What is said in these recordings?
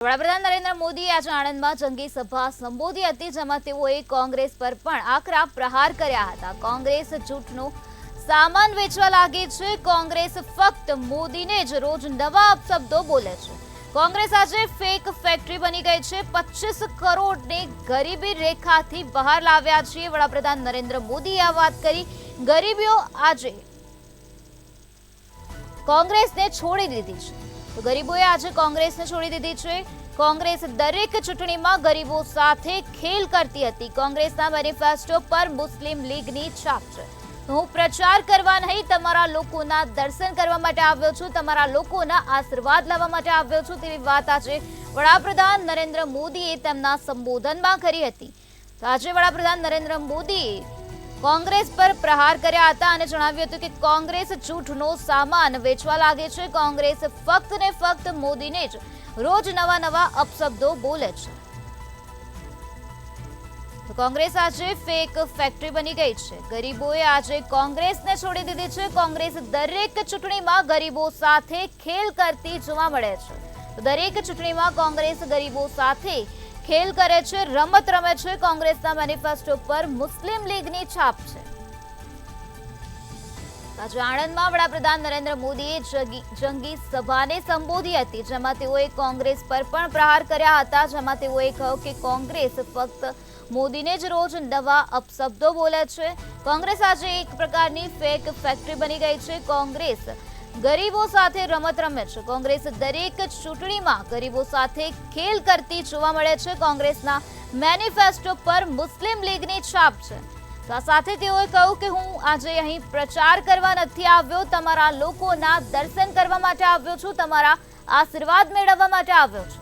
વડાપ્રધાન નરેન્દ્ર મોદીએ આજે આણંદમાં જંગી સભા સંબોધી હતી, જેમાં તેઓએ કોંગ્રેસ પર પણ આકરા પ્રહાર કર્યા હતા। કોંગ્રેસ જૂઠનો સામાન વેચવા લાગી છે। કોંગ્રેસ ફક્ત મોદીને જ રોજ નવા અપશબ્દો બોલે છે। કોંગ્રેસ આજે ફેક ફેક્ટરી બની ગઈ છે। 25 કરોડને ગરીબી રેખાથી બહાર લાવ્યા છીએ। વડાપ્રધાન નરેન્દ્ર મોદીએ આ વાત કરી। ગરીબીઓ આજે કોંગ્રેસને છોડી દીધી છે। તો ગરીબોએ આજે કોંગ્રેસને છોડી દીધી છે। કોંગ્રેસ દરેક ચૂંટણીમાં ગરીબો સાથે ખેલ કરતી હતી। કોંગ્રેસના મેનિફેસ્ટો પર મુસ્લિમ લીગની છાપ છે। હું પ્રચાર કરવા નહીં, તમારા લોકોના દર્શન કરવા માટે આવ્યો છું, તમારા લોકોના આશીર્વાદ લેવા માટે આવ્યો છું, તેવી વાત આજે વડાપ્રધાન નરેન્દ્ર મોદીએ તેમના સંબોધનમાં કરી હતી। તો આજે વડાપ્રધાન નરેન્દ્ર મોદીએ કોંગ્રેસ પર પ્રહાર કર્યા હતા અને જણાવ્યું હતું કે કોંગ્રેસ જૂઠનો સામાન વેચવા લાગે છે। કોંગ્રેસ ફક્ત ને ફક્ત મોદીને જ રોજ નવા અપશબ્દો બોલે છે। તો કોંગ્રેસ આજે ફેક ફેક્ટરી બની ગઈ છે। ગરીબોએ આજે કોંગ્રેસને છોડી દીધી છે। કોંગ્રેસ દરેક ચૂંટણીમાં ગરીબો સાથે ખેલ કરતી જોવા મળે છે। તો દરેક ચૂંટણીમાં કોંગ્રેસ ગરીબો સાથે ખેલ કરે છે, રમત રમે છે। કોંગ્રેસના મેનિફેસ્ટો પર મુસ્લિમ લીગની છાપ છે। આજે આણંદમાં વડાપ્રધાન નરેન્દ્ર મોદીએ જંગી સભાને સંબોધી હતી, જેમાં તેઓએ કોંગ્રેસ પર પણ પ્રહાર કર્યા હતા। જેમાં તેઓએ કહ્યું કે કોંગ્રેસ ફક્ત મોદીને જ રોજ નવા અપશબ્દો બોલે છે। કોંગ્રેસ આજે એક પ્રકારની ફેક ફેક્ટરી બની ગઈ છે। કોંગ્રેસ ગરીબો સાથે રમત રમે છે। કોંગ્રેસ દરેક ચૂંટણીમાં ગરીબો સાથે ખેલ કરતી જોવા મળે છે। કોંગ્રેસના મેનિફેસ્ટો પર મુસ્લિમ લીગની છાપ છે। તો આ સાથે તેઓએ કહ્યું કે હું આજે અહીં પ્રચાર કરવા નથી આવ્યો, તમારા લોકોના દર્શન કરવા માટે આવ્યો છું, તમારા આશીર્વાદ મેળવવા માટે આવ્યો છું।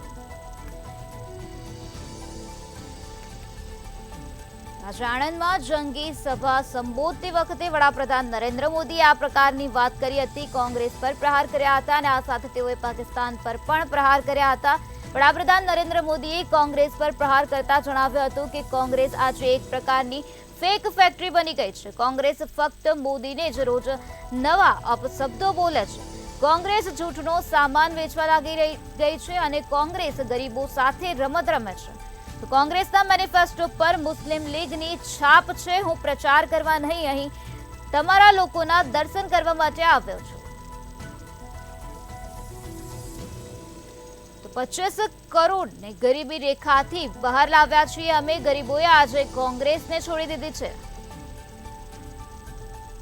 આજે આણંદમાં જંગી સભા સંબોધતી વખતે વડાપ્રધાન નરેન્દ્ર મોદીએ આ પ્રકારની વાત કરી હતી। કોંગ્રેસ પર પ્રહાર કર્યા હતા અને આ સાથે તેઓએ પાકિસ્તાન પર પણ પ્રહાર કર્યા હતા। વડાપ્રધાન નરેન્દ્ર મોદીએ કોંગ્રેસ પર પ્રહાર કરતા જણાવ્યું હતું કે કોંગ્રેસ આજે એક પ્રકારની ફેક ફેક્ટરી બની ગઈ છે। કોંગ્રેસ ફક્ત મોદીને જ રોજ નવા અપશબ્દો બોલે છે। કોંગ્રેસ જૂઠનો સામાન વેચવા લાગી ગઈ છે અને કોંગ્રેસ ગરીબો સાથે રમત રમે છે। તો કોંગ્રેસના મેનિફેસ્ટો પર મુસ્લિમ લીગની છાપ છે। હું પ્રચાર કરવા નહીં, અહીં તમારા લોકોના દર્શન કરવા માટે આવ્યો છું। તો 25 કરોડને ગરીબી રેખાથી બહાર લાવ્યા છીએ અમે। ગરીબોએ આજે કોંગ્રેસને છોડી દીધી છે।